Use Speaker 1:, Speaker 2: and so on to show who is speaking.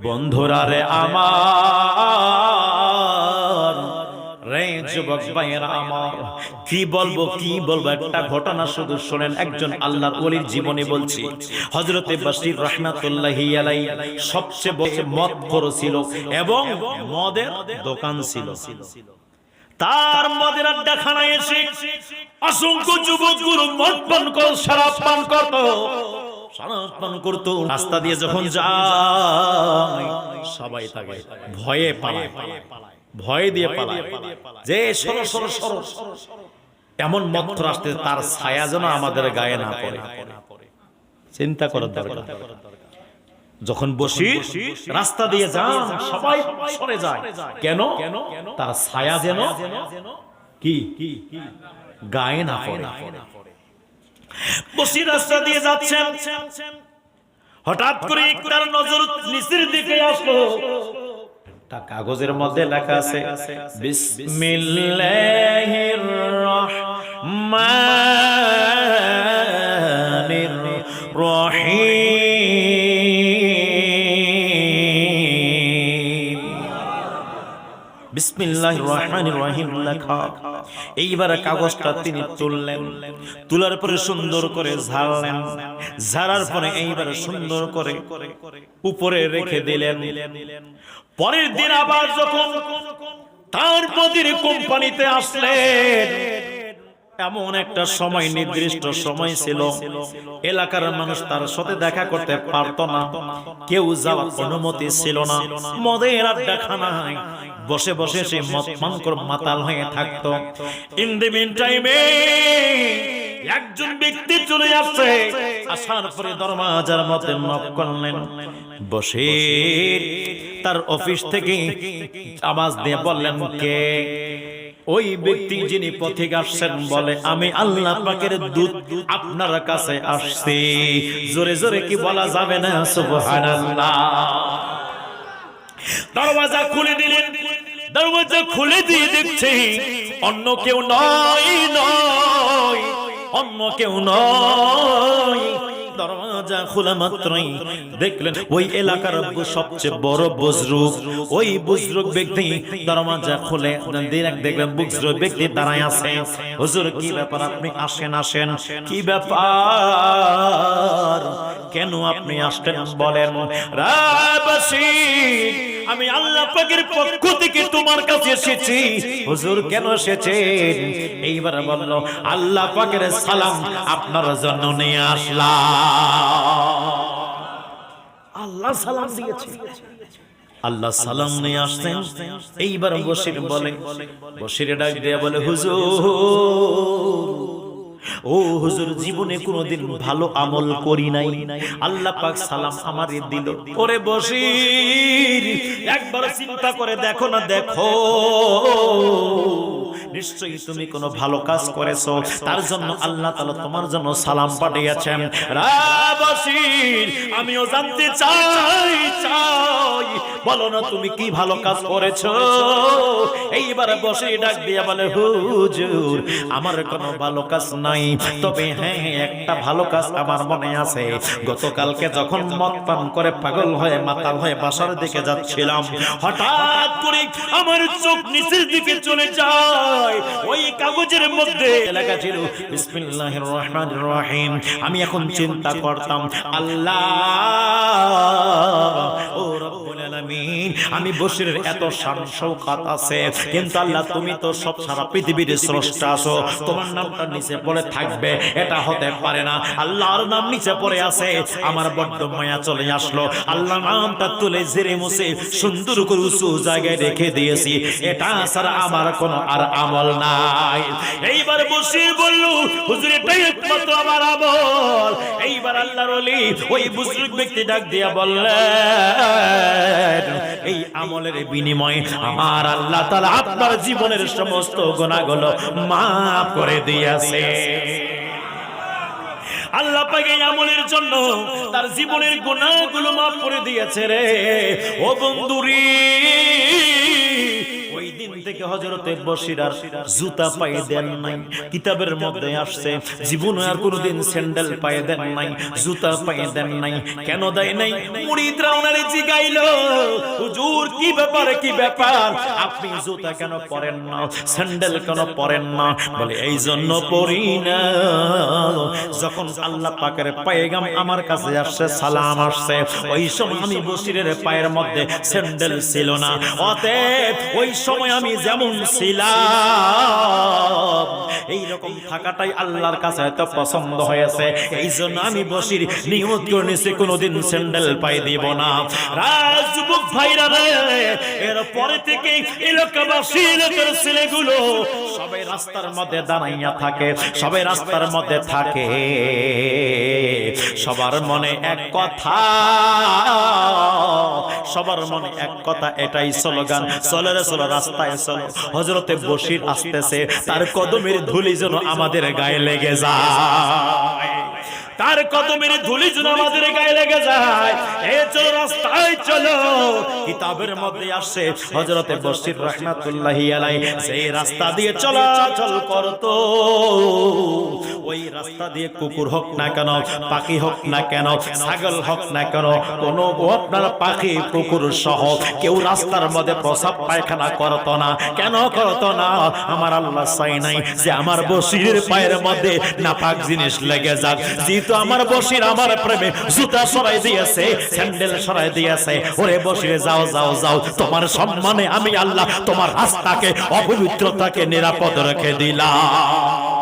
Speaker 1: বন্ধুরা রে আমার, রে যুবক ভাইয়েরা আমার, কি বলবো একটা ঘটনা শুধু শুনেন। একজন আল্লাহর ওলির জীবনে বলছি। হযরতে বশির রাহমাতুল্লাহি আলাইহি সবচেয়ে বড় মদখোর ছিল এবং মদের দোকান ছিল। তার মদের আড্ডাখানায় এসে অসংখ্য যুবকগুলো মদ পান করে শরাব পান করত। রাস্তা দিয়ে যখন যায় সবাই তাকে ভয়ে পালায়, ভয় দিয়ে পালায় যে সরো সরো সরো। এমন মদ রাস্তে তার ছায়া যেন আমাদের গায়ে না পড়ে। চিন্তা করার দরকার। যখন বসি রাস্তা দিয়ে যান সবাই সরে যায়, কেন? তার ছায়া যেন কি গায়ে না পড়ে। বসি রাস্তা দিয়ে যাচ্ছেন, হঠাৎ করে তার নজর নিচের দিকে আসলো। একটা কাগজের মধ্যে লেখা আছে বিসমিল্লাহির রহমানির রহিম। বিসমিল্লাহির রহমানির রহিম লেখা। এইবার কাগজটা তিনি তুললেন, তোলার পরে সুন্দর করে ঝাড়লেন, ঝাড়ার পরে এইবার সুন্দর করে উপরে রেখে দিলেন। পরের দিন আবার যখন তার মদির কোম্পানিতে আসলেন, এমন একটা সময়, নির্দিষ্ট সময় ছিল, এলাকার মানুষ তার সাথে দেখা করতে পারত না, কেউ যাওয়ার অনুমতি ছিল না। মদের আড্ডাখানায় বসে বসে সে মদ পান করে মাতাল হয়ে থাকতো। ইন দি মিন টাইমে একজন ব্যক্তি চলে আসছে, আসার পরে দরজার মধ্যে নক করলেন। বসে তার অফিস থেকে আওয়াজ দিয়ে বললেন, কে? ওই ব্যক্তি যিনি পথিক আসছেন বলে, আমি আল্লাহ পাকের দূত আপনার কাছে আসছি। জোরে জোরে কি বলা যাবে না? সুবহানাল্লাহ। দরজা খুলে দিলেন। দরজা খুলে দিয়ে দেখছে অন্য কেউ নয়, অন্য কেউ নয়। দরজা খোলা মাত্রই দেখলেন ওই এলাকার সবচেয়ে বড় বুজরুক, ওই বুজরুক ব্যক্তি দরজা খুলে দেখলেন বুজরুক ব্যক্তি দাঁড়ায় আছে। হুজুর, কি ব্যাপার? আপনি আসেন আসেন। কি ব্যাপার? কেন আপনি আসছেন বলেন? রাবাসীর, আমি আল্লাহ পাকের পক্ষ থেকে তোমার কাছে এসেছি। হুজুর, কেন এসেছেন? এইবার বলল, আল্লাহ পাকের সালাম আপনার জন্য নিয়ে আসলাম। আল্লাহ সালাম দিয়েছে, আল্লাহ সালাম নিয়ে আসছেন। এইবার বশির বলে, বশির ডাক দিয়ে বলে, হুজুর, ও হুজুর, জীবনে কোনোদিন ভালো আমল করি নাই, আল্লাহ পাক সালাম আমারে দিল। ওরে বশির, একবার চিন্তা করে দেখো না, দেখো নিশ্চয়ই তুমি কোনো ভালো কাজ করেছো, তার জন্য আল্লাহ তাআলা তোমার জন্য সালাম পাঠিয়েছেন। বশির, আমিও জানতে চাই, বলো না তুমি কি ভালো কাজ করেছো? এইবার বশির ডাক দিয়ে বলে, হুজুর, আমার কোনো ভালো কাজ নাই, তবে হ্যাঁ, একটা ভালো কাজ আমার মনে আছে। গতকালকে যখন মদ পান করে পাগল হয়ে মাতাল হয়ে বাসার দিকে যাচ্ছিলাম, হঠাৎ করে আমার চোখ নিচের দিকে চলে যায়। ওই কাগজের মধ্যে লেখা ছিল বিসমিল্লাহির রহমানির রহিম। আমি এখন চিন্তা করতাম, আল্লাহ ও রব্বুল আলামিন, আমি বশিরের এত শান শৌকত আছে, কিন্তু আল্লাহ তুমি তো সব সারা পৃথিবীর স্রষ্টা আছো, তোমার নামটা নিচে পড়ে থাকবে এটা হতে পারে না। আল্লাহর নাম নিচে পড়ে আছে। আমার বড্ড মায়া চলে আসলো, আল্লাহ নামটা তুলে জেরে মুছে সুন্দর করে উঁচু জায়গায় রেখে দিয়েছি। এটা ছাড়া আমার কোনো আর আমল নাই। এইবার বশির বলল, হুজুর, এটাই একমাত্র আমার আমল। এইবার আল্লাহর ওলি ওই বুজুর্গ ব্যক্তি ডাক দিয়া বললেন, এই আমলের বিনিময়ে আমার আল্লাহ তাআলা আপনার জীবনের সমস্ত গুনাহগুলো মাফ করে দিয়েছে। আল্লাহ পাক এই আমলের জন্য তার জীবনের গুনাহগুলো মাফ করে দিয়েছে রে। ও বন্ধুরি, ওই দিন থেকে হযরতে বশির আর জুতা পায়ে দেন নাই। কিতাবের মধ্যে আসছে জীবনে আর কোনোদিন স্যান্ডেল পায়ে দেন নাই, জুতা পায়ে দেন নাই। কেন দেয় নাই? মুরিদরা ওনারে জিগাইলো, হুজুর কি ব্যাপার, কি ব্যাপার, আপনি জুতা কেন পরেন না, স্যান্ডেল কেন পরেন না? বলে এই জন্য পরি না, যখন আল্লাহ পাকের পয়গাম আমার কাছে আসছে, সালাম আসছে, ওই সময় আমি বশিরের পায়ের মধ্যে স্যান্ডেল ছিল না। অতএব ওই সময় আমি যেমন ছিলাম এই রকম থাকাটাই আল্লাহর কাছে এত পছন্দ হয়েছে। এই জন্য আমি বশির নিয়ত করে নিয়েছি কোনোদিন স্যান্ডেল পায়ে দিব না। রাজযুবক ভাইরা রে, এর পরে থেকে এলাকাবাসী, এলাকার ছেলেগুলো সবাই রাস্তার মধ্যে দাঁড়াইয়া থাকে, সবাই রাস্তার মধ্যে থাকে, সবার মনে এক কথা, সবার মনে এক কথা, এটাই স্লোগান, চলো রে চলো, রাস্তায় চলো। হযরতে বশির আসতেছে, তার কদমের ধুলি যেন আমাদের গায়ে লেগে যায়, তার কদমের ধুলি যেন আমাদের গায়ে লেগে যায়। এ চলো রাস্তায় চলো। কিতাবের মধ্যে আসে হযরতে বশির রাহমাতুল্লাহি আলাইহি সেই রাস্তা দিয়ে চলাচল করতো, ওই রাস্তা দিয়ে কুকুর হোক না কেন, পাখি হোক না কেন, ছাগল হোক না কেন, কোন আপনার পাখি কুকুর সহ কেউ রাস্তার মধ্যে প্রসাব পায়খানা করতো না। কেন করতো না? আমার আল্লাহ চাই নাই যে আমার বশিরের পায়ের মধ্যে নাপাক জিনিস লেগে যাক। যেহেতু আমার বশির আমার প্রেমে জুতা সরাই দিয়েছে, স্যান্ডেল সরাই দিয়েছে, ওরে বশিরে যাও যাও যাও, তোমার সম্মানে আমি আল্লাহ তোমার রাস্তাকে, অপবিত্রতাকে নিরাপদ রেখে দিলাম।